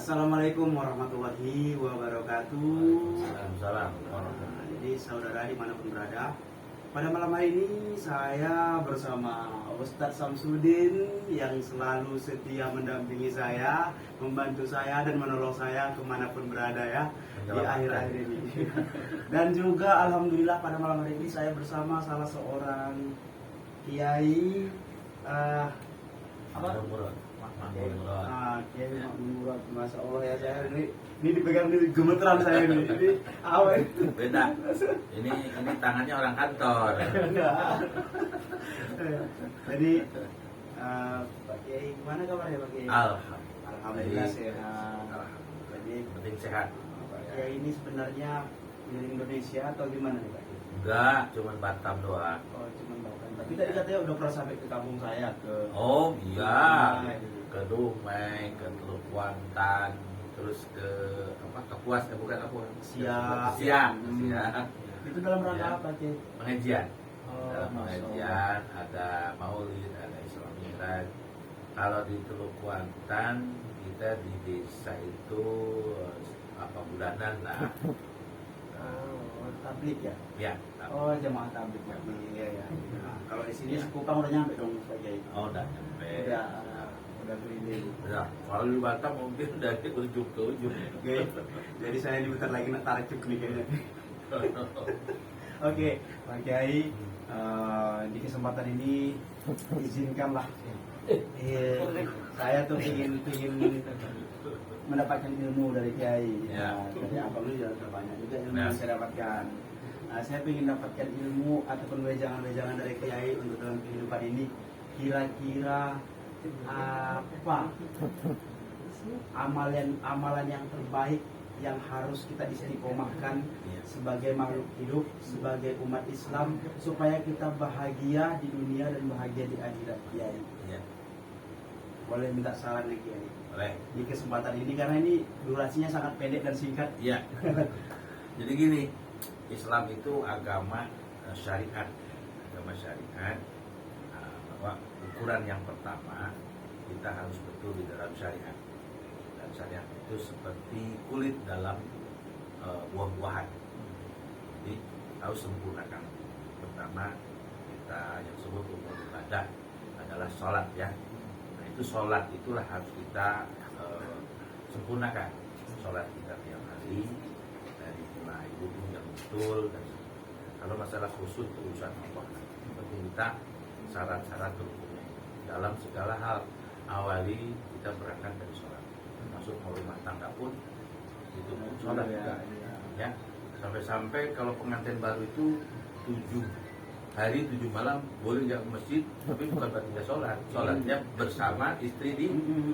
Assalamualaikum warahmatullahi wabarakatuh. Waalaikumsalam. Jadi saudara dimanapun berada, pada malam hari ini saya bersama Ustadz Samsudin yang selalu setia mendampingi saya, membantu saya dan menolong saya kemanapun berada ya di akhir-akhir ini. Dan juga alhamdulillah pada malam hari ini saya bersama salah seorang kiai Kiai Murad, masya Allah ya, saya ini dipegang di gemeteran saya ini apa itu? Beda. Ini tangannya orang kantor. Jadi Pak Kiai gimana kabarnya Pak Kiai? Alhamdulillah sehat. Jadi Penting sehat. Pak Kiai ini sebenarnya dari Indonesia atau gimana nih Pak Kiai? Enggak, cuma Batam doang. Oh cuma Batam. Tapi tadi katanya udah pernah sampai ke kampung saya ke. Oh iya, Dumai. ke Dumai, ke Teluk Kuantan, terus ke Kapuas, bukan Kapuas. Siap. Siap. Itu dalam rangka Ya. apa Kiai? Pengajian. Oh, Dalam Masya Allah. pengajian ada Maulid, ada Isra Mi'raj. Kalau di Teluk Kuantan kita di desa itu bulanan lah. Oh, tablik ya? Ya. Oh, jemaah tablik ya. Iya ya. Nah, kalau di sini Sekupang udah nyampe dong Pak Kiai. Oh, udah nyampe. Udah keliling. Ya, kalau di Batam mungkin dari ujung ke ujung. Oke. Jadi saya diputar lagi nak tarik nih kayaknya. Oke, Pak Kiai, di kesempatan ini izinkanlah saya tuh ingin mendapatkan ilmu dari Kiai. Ya. Dari abang ini juga banyak juga ilmu Ya. yang saya dapatkan. Nah, saya ingin dapatkan ilmu ataupun wejangan-wejangan dari Kiai untuk dalam kehidupan ini. Kira-kira apa amalan yang terbaik yang harus kita istiqomahkan sebagai makhluk hidup, sebagai umat Islam, supaya kita bahagia di dunia dan bahagia di akhirat Kiai. Ya, Boleh minta saran nih Kiai boleh. di kesempatan ini karena ini durasinya sangat pendek dan singkat. Ya. Jadi gini, Islam itu agama syariat. Agama syariat bahwa ukuran yang pertama kita harus betul di dalam syariat. Dan syariat itu seperti kulit dalam buah-buahan. Jadi harus sempurnakan. Pertama kita yang disebut umur ibadah adalah sholat ya. Nah itu sholat itulah harus kita sempurnakan. Sholat kita tiap hari dari mulai wudhu yang betul. Dan kalau masalah khusus itu urusan Allah. Seperti kita syarat-syarat rukunnya dalam segala hal. Awali kita berangkat dari sholat, termasuk mau rumah tangga pun itu pun sholat juga ya. Sampai-sampai kalau pengantin baru itu 7 hari 7 malam boleh nggak ke masjid, tapi bukan berarti nggak sholat. Sholatnya bersama istri di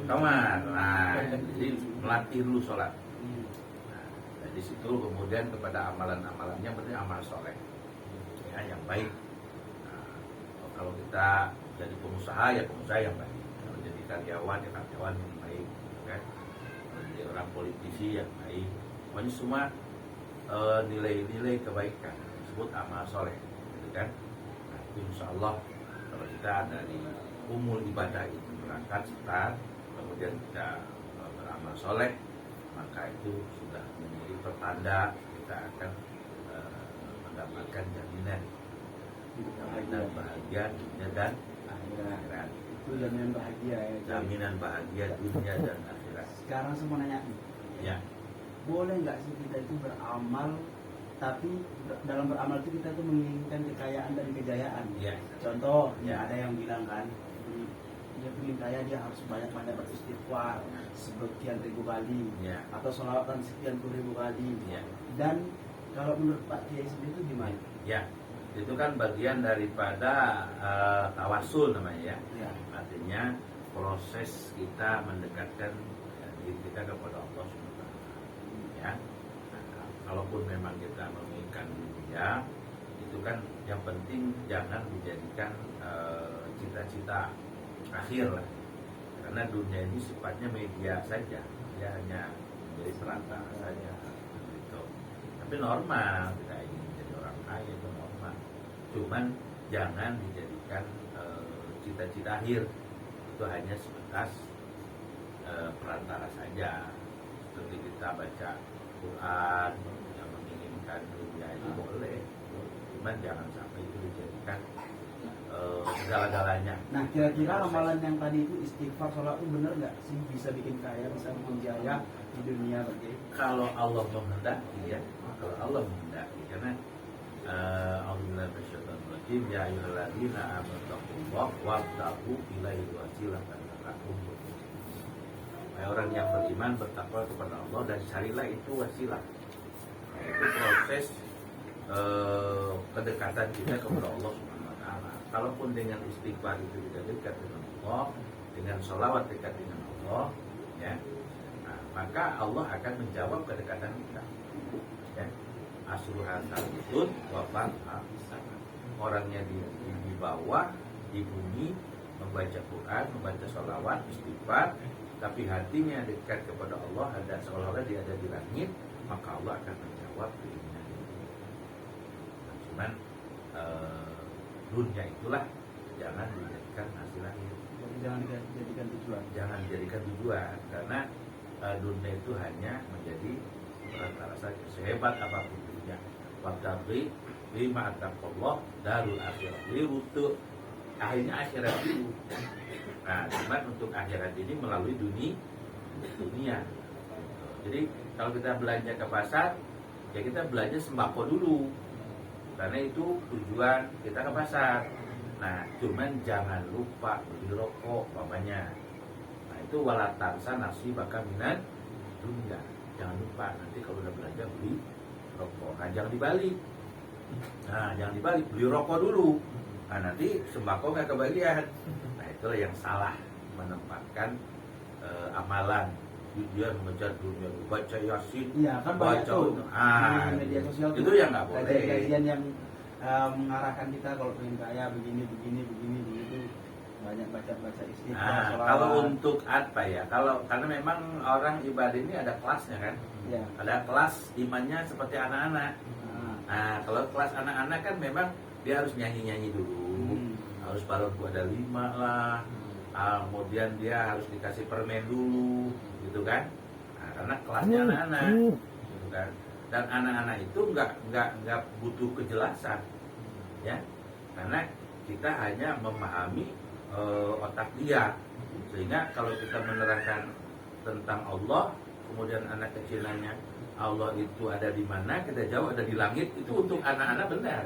kamar. Nah, jadi melatih dulu sholat. Nah, dari situ kemudian kepada amalan-amalannya berarti amal soleh ya, yang baik. Nah, kalau kita jadi pengusaha ya pengusaha yang baik. Kalau jadi karyawan ya karyawan yang baik, kan? Kalau jadi orang politisi yang baik. Pokoknya semua nilai-nilai kebaikan disebut amal soleh, gitu kan? Nah, itu insya Allah kalau kita dari umul ibadah itu berangkat start, kemudian kita beramal soleh, maka itu sudah menjadi pertanda kita akan mendapatkan jaminan bahagia dunia dan akhirat. Itu jaminan bahagia ya. Jaminan bahagia dunia dan akhirat. Sekarang saya mau nanya, Ya, boleh nggak sih kita itu beramal, tapi dalam beramal itu kita tuh menginginkan kekayaan dan kejayaan? ya, Contoh, ya ada yang bilang kan, dia pengen kaya dia harus banyak-banyak beristighfar sekian ribu kali, ya, atau sholawatan sekian ribu kali. ya, Dan kalau menurut Pak Kiai sendiri itu gimana? ya. Itu kan bagian daripada tawasul namanya ya. Ya. Artinya proses kita mendekatkan diri kita kepada Allah SWT. Ya. Nah, kalaupun memang kita menginginkan dunia, itu kan yang penting jangan dijadikan cita-cita akhir lah. Karena dunia ini sifatnya media saja, dia hanya menjadi perantara saja. Gitu. Tapi normal kita ingin jadi orang kaya itu normal. Cuman jangan dijadikan cita-cita akhir. Itu hanya sebatas perantara saja. seperti kita baca Quran yang menginginkan dunia itu boleh, cuman jangan sampai itu dijadikan segala-galanya. Nah, kira-kira amalan yang tadi itu istighfar, sholat itu bener nggak sih bisa bikin kaya, bisa bikin jaya di dunia Pak Kiai? Kalau Allah menghendaki ya, kalau Allah menghendaki, karena Alhamdulillah bersyukur ya ayyuhalladzina amanu taqullaha wabtaghu ilaihi wasilatan la'allakum tuflihun. Wahai orang yang beriman, bertakwa kepada Allah dan carilah itu wasilah. Nah, itu proses kedekatan kita kepada Allah Subhanahu wa taala. Kalaupun dengan istighfar itu kita dekat dengan Allah, dengan sholawat dekat dengan Allah, ya, nah, maka Allah akan menjawab kedekatan kita. Ya. Asruhan sabitun wafat orangnya di bawah, di bumi, membaca Quran, membaca sholawat, istighfar, tapi hatinya dekat kepada Allah, ada seolah-olah dia ada di langit, maka Allah akan menjawab keinginan. Cuman dunia itulah jangan dijadikan hasil akhir. Jadi jangan dijadikan tujuan. Jangan dijadikan tujuan, karena dunia itu hanya menjadi perantara saja. Sehebat apapun dunia, wabtaghi lima attaqallah darul akhirat. Jadi untuk akhirnya akhirat dulu. Nah, cuman untuk akhirat ini melalui dunia. Jadi kalau kita belanja ke pasar, ya kita belanja sembako dulu, karena itu tujuan kita ke pasar. Nah, cuman jangan lupa beli rokok umpamanya. Nah, itu walatansa nasibaka minan dunya. Jangan lupa nanti kalau udah belanja beli rokok. Nah, jangan dibalik. Beli rokok dulu. Nah, nanti sembako nggak kebagian. Nah, itulah yang salah menempatkan amalan. Dia mengejar dunia, baca yasin, Iya, kan banyak tuh di media sosial itu yang nggak boleh. Kajian yang mengarahkan kita kalau pengen kaya begini begitu, banyak baca istighfar. Nah, kalau untuk apa ya? Karena memang orang ibadah ini ada kelasnya kan? Ya. Ada kelas imannya seperti anak-anak. Nah, kalau kelas anak-anak kan memang dia harus nyanyi dulu, harus balon ada 5 lah. Kemudian dia harus dikasih permen dulu, gitu kan? Nah, karena kelasnya anak-anak, gitu kan? Dan anak-anak itu nggak butuh kejelasan, ya, karena kita hanya memahami otak dia, sehingga kalau kita menerangkan tentang Allah, kemudian anak kecil nanya Allah itu ada di mana, kita jawab ada di langit, itu untuk anak-anak benar,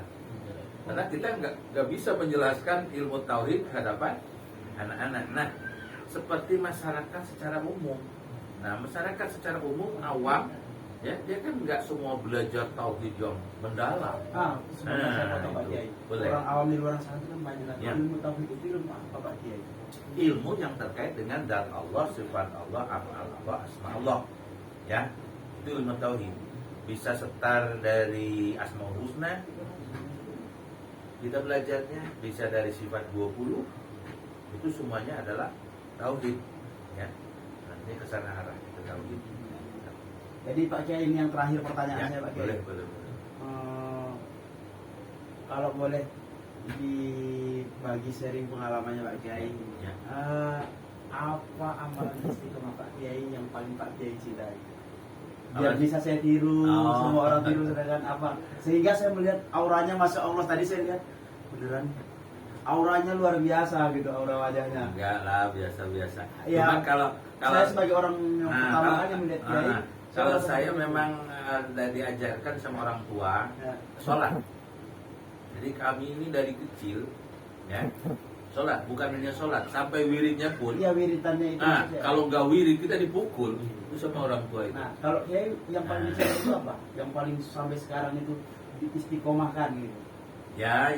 karena kita nggak bisa menjelaskan ilmu tauhid hadapan anak-anak. Nah, seperti masyarakat secara umum. Nah, masyarakat secara umum awam, ya, dia kan nggak semua belajar tauhid yang mendalam. Sebenarnya saya potong Pak Kiai. Boleh. Orang awam di luar sana itu kan banyak. Ya. Ilmu tauhid itu ilmu apa Pak Kiai? Ilmu yang terkait dengan zat Allah, sifat Allah, af'al Allah, asma Allah. Ya, itu ilmu tauhid. Bisa setar dari Asmaul Husna, kita belajarnya, bisa dari sifat 20. Itu semuanya adalah tauhid, ya. Nanti ke sana arah ke tauhid. Jadi Pak Kiai, ini yang terakhir pertanyaan saya Pak Kiai. Boleh. Kalau boleh dibagi sharing pengalamannya Pak Kiai. Ya. Apa amalan istiqomah Pak Kiai yang paling Pak Kiai cintai? Biar bisa saya tiru, semua orang tiru, sedangkan apa? Sehingga saya melihat auranya, Masya Allah, tadi saya lihat beneran auranya luar biasa gitu, aura wajahnya. Enggak lah, biasa-biasa. Ya, Cuma kalau saya sebagai orang yang pertama kali melihat Kiai, kalau saya memang diajarkan sama orang tua, ya, sholat. Jadi kami ini dari kecil, ya, sholat. Bukan hanya sholat, sampai wiridnya pun. iya, wiritannya itu. Nah, kalau nggak wirid kita dipukul itu sama orang tua itu. Nah, kalau Kiai yang paling dicintai itu apa? Yang paling sampai sekarang itu diistiqomahkan gitu. Ya,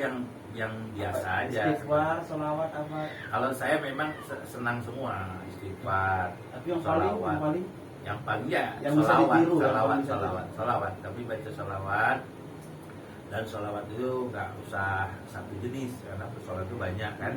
yang biasa aja. Istighfar, sholawat apa? Kalau saya memang senang semua istighfar. Tapi yang sholawat. paling Ya yang bisa ditiru, sholawat. Tapi baca sholawat, dan sholawat itu nggak usah satu jenis, karena sholawat itu banyak kan.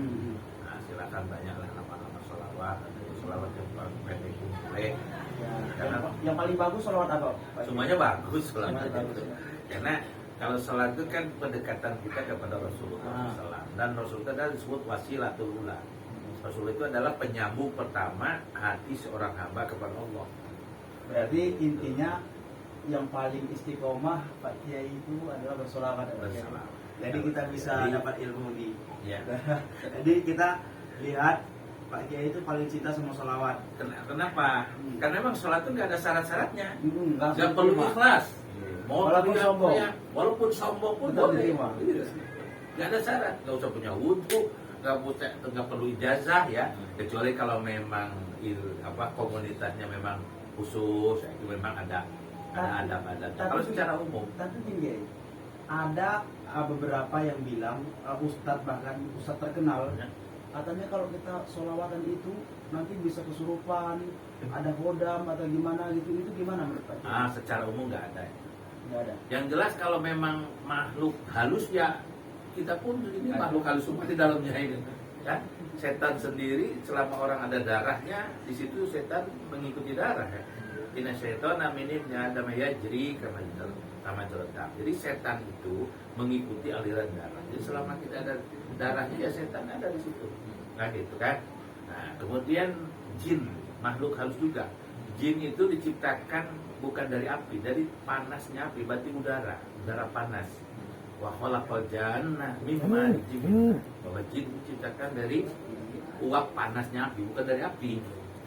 Nah, silakan banyaklah nama-nama sholawat. Itu sholawat yang pendek pun boleh. Ya, Karena yang paling bagus sholawat apa? Pak? semuanya bagus kalau Semuanya kita bagus, itu. ya. Karena kalau sholat itu kan pendekatan kita kepada Rasulullah SAW. Dan Rasul itu adalah disebut wasilatul ula. Rasul itu adalah penyambung pertama hati seorang hamba kepada Allah. Berarti intinya yang paling istiqomah Pak Kiai itu adalah bersolawat. Bersolawat. Jadi kita bisa Jadi- dapat ilmu nih. Ya. Jadi kita lihat Pak Kiai itu paling cinta sama solawat. Kenapa? Karena memang sholat itu nggak ada syarat-syaratnya. Nggak Nggak perlu diterima. ikhlas. Mau Walaupun teriak, sombong. teriak. Walaupun sombong pun Tetap boleh. diterima. Iya. Nggak ada syarat. Nggak usah punya wudhu, nggak perlu ijazah ya. Kecuali kalau memang komunitasnya memang khusus, ya, itu memang ada adab-adab. Kalau secara umum, Tapi tinggi. Ada beberapa yang bilang ustadz, bahkan ustadz terkenal, ya, katanya kalau kita sholawatan itu nanti bisa kesurupan, ada kodam atau gimana gitu. Itu gimana menurut Pak Kiai? secara umum nggak ada. Nggak ada. Yang jelas kalau memang makhluk halus ya kita pun ini makhluk halus semua di dalamnya ini. Ya, setan sendiri selama orang ada darahnya, di situ setan mengikuti darah ya. Inna syaitan aminnya ada yajri sama jeledam. Jadi setan itu mengikuti aliran darah. Jadi selama kita ada darahnya ya setan ada di situ. Nah gitu kan. Nah, kemudian jin, makhluk halus juga. Jin itu diciptakan bukan dari api, dari panasnya api, berarti udara panas. Wa khalaqal janna mimma jin. Bahwa jin diciptakan dari uap panasnya api, bukan dari api.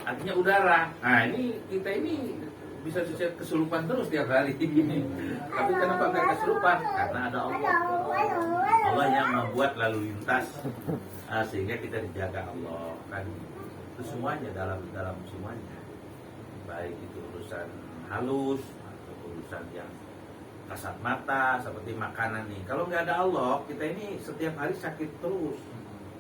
Artinya udara. Nah ini kita ini bisa kesurupan terus tiap hari. Tapi kenapa nggak kesurupan? Karena ada Allah. Allah yang membuat lalu lintas sehingga kita dijaga Allah. Kan itu semuanya dalam semuanya. Baik itu urusan halus atau urusan yang kasat mata seperti makanan nih. Kalau nggak ada Allah, kita ini setiap hari sakit terus.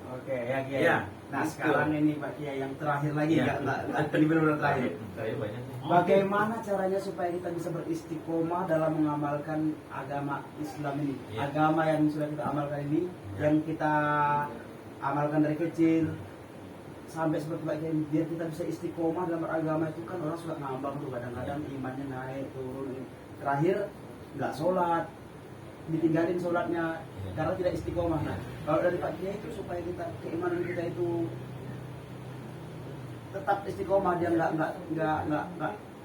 Oke, ya Kiai. Ya, Nah gitu. sekarang ini Pak Kiai yang terakhir lagi, Ya. ini benar-benar terakhir. Saya banyak. Bagaimana caranya supaya kita bisa beristiqomah dalam mengamalkan agama Islam ini? Ya. Agama yang sudah kita amalkan ini, Ya. yang kita amalkan dari kecil sampai seperti Pak Kiai, biar kita bisa istiqomah dalam beragama itu kan orang suka ngambang tuh kadang-kadang imannya naik turun. Terakhir nggak sholat, ditinggalin sholatnya karena tidak istiqomah. Nah, kalau dari Pak Kiai itu supaya kita keimanan kita itu tetap istiqomah, dia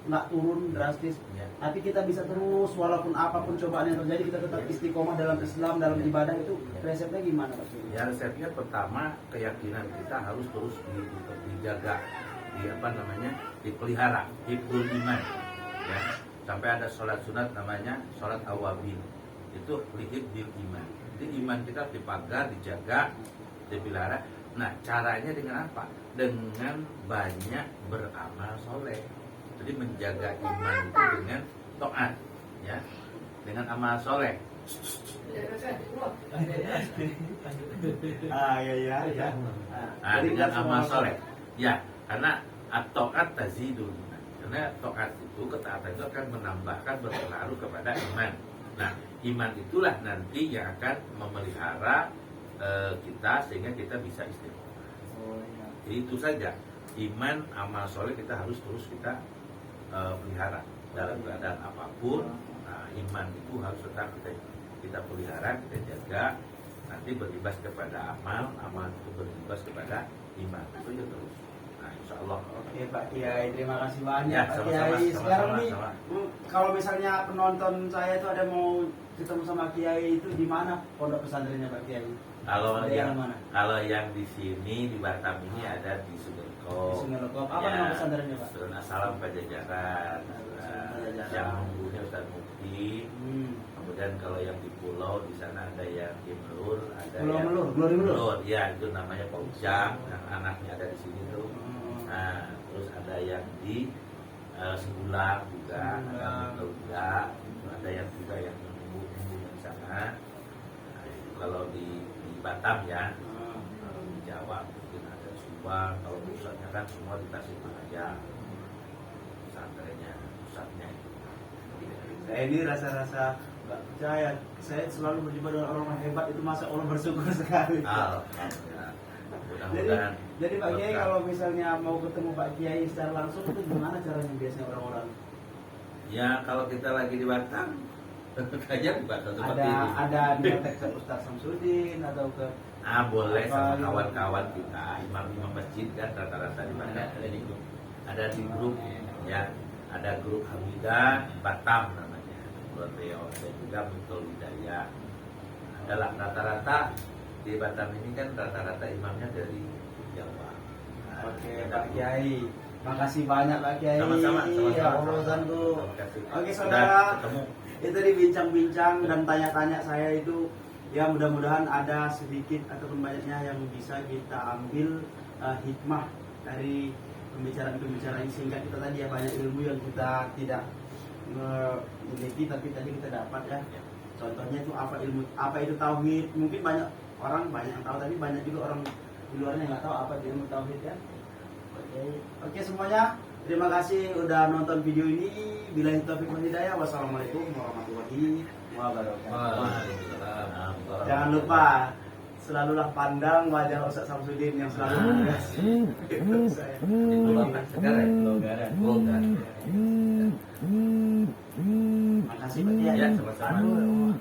nggak turun drastis, Ya. tapi kita bisa terus walaupun apapun cobaan yang terjadi kita tetap istiqomah dalam Islam, dalam ibadah. Itu resepnya gimana Pak Kiai? Ya resepnya pertama keyakinan kita harus terus dijaga, dipelihara, hifdzul iman. Ya. Sampai ada sholat sunat namanya sholat awabin. Itu hifdzul iman. Jadi iman kita dipagar, dijaga, dipelihara. Nah caranya dengan apa? Dengan banyak beramal soleh. Jadi menjaga iman itu dengan taat, ya, dengan amal soleh. Ya. Nah, dengan amal soleh, ya, karena at-taat tazidul iman. Karena taat itu, ketaatan itu akan menambahkan, berpengaruh kepada iman. Nah, iman itulah nanti yang akan memelihara kita sehingga kita bisa istiqomah. Jadi itu saja, iman, amal soleh kita harus terus kita pelihara dalam keadaan apapun. Nah, iman itu harus tetap kita pelihara, kita jaga. Nanti berimbas kepada amal itu berimbas kepada iman. Itu ya terus. Nah, insya Allah. Oke Pak Kiai, terima kasih banyak Ya, Pak sama-sama, Kiai. Sekarang sama-sama, nih, sama. kalau misalnya penonton saya itu ada mau ketemu sama Kiai itu di mana pondok pesantrennya Pak Kiai? Kalau Ada yang mana? kalau yang di sini di Batam ini ada di Di Sugerko. Sungai Lekop. Apa Ya, nama pesantrennya Pak? Salam Pajajaran. Pajajaran. Yang nunggunya Ustaz Mufti. Kemudian kalau yang di pulau di sana ada yang di Melur, ada Pulau yang Melur, Glory Melur. ya itu namanya Pak Ujang, yang anaknya ada di sini tuh. Nah, terus ada yang di Sembulang juga, ada juga, ada yang juga yang menunggu di sana. Nah, itu kalau di Batam ya. Kalau di Jawa mungkin ada Subang, kalau pusatnya kan semua di Tasikmalaya. Pesantrennya, pusatnya. Saya ini rasa-rasa nggak percaya. Saya selalu berjumpa dengan orang hebat itu, masa Allah bersyukur sekali. Alhamdulillah. Mudah-mudahan. Jadi Pak Kiai berkah. kalau misalnya mau ketemu Pak Kiai secara langsung itu gimana caranya biasanya orang-orang? Ya kalau kita lagi di Batam, kayak di Batam seperti ini. Ada kontak ke Ustaz Samsudin atau ke Boleh sama Apa, kawan-kawan kita, imam-imam masjid kan rata-rata di mana ada di grup, ya. ada grup Hamidah Batam namanya, Kulon Riau, dan juga Mitul Hidayah. Adalah rata-rata di Batam ini kan rata-rata imamnya dari Jawa. Nah, Oke, ada Pak grup. Kiai. Makasih banyak Pak Kiai. Sama-sama, Ya Allah, Zandu. Terima kasih. Oke, Sudah saudara. ketemu. Itu tadi bincang-bincang dan tanya-tanya saya itu, ya mudah-mudahan ada sedikit ataupun banyaknya yang bisa kita ambil hikmah dari pembicaraan-pembicaraan singkat kita tadi, ya banyak ilmu yang kita tidak memiliki tapi tadi kita dapat ya. Contohnya itu apa itu tauhid. Mungkin banyak orang yang tahu, tapi banyak juga orang di luarnya yang nggak tahu apa itu ilmu tauhid ya. Oke semuanya, terima kasih udah nonton video ini. Billahi taufiq wal hidayah. Wassalamualaikum warahmatullahi wabarakatuh. Waalaikumsalam. Jangan lupa selalulah pandang wajah Ustaz Samsudin yang selalu saya. Itu Bapak sekarang Logaran. Makasih Pak Kiai. Ya, sama-sama. Aduh.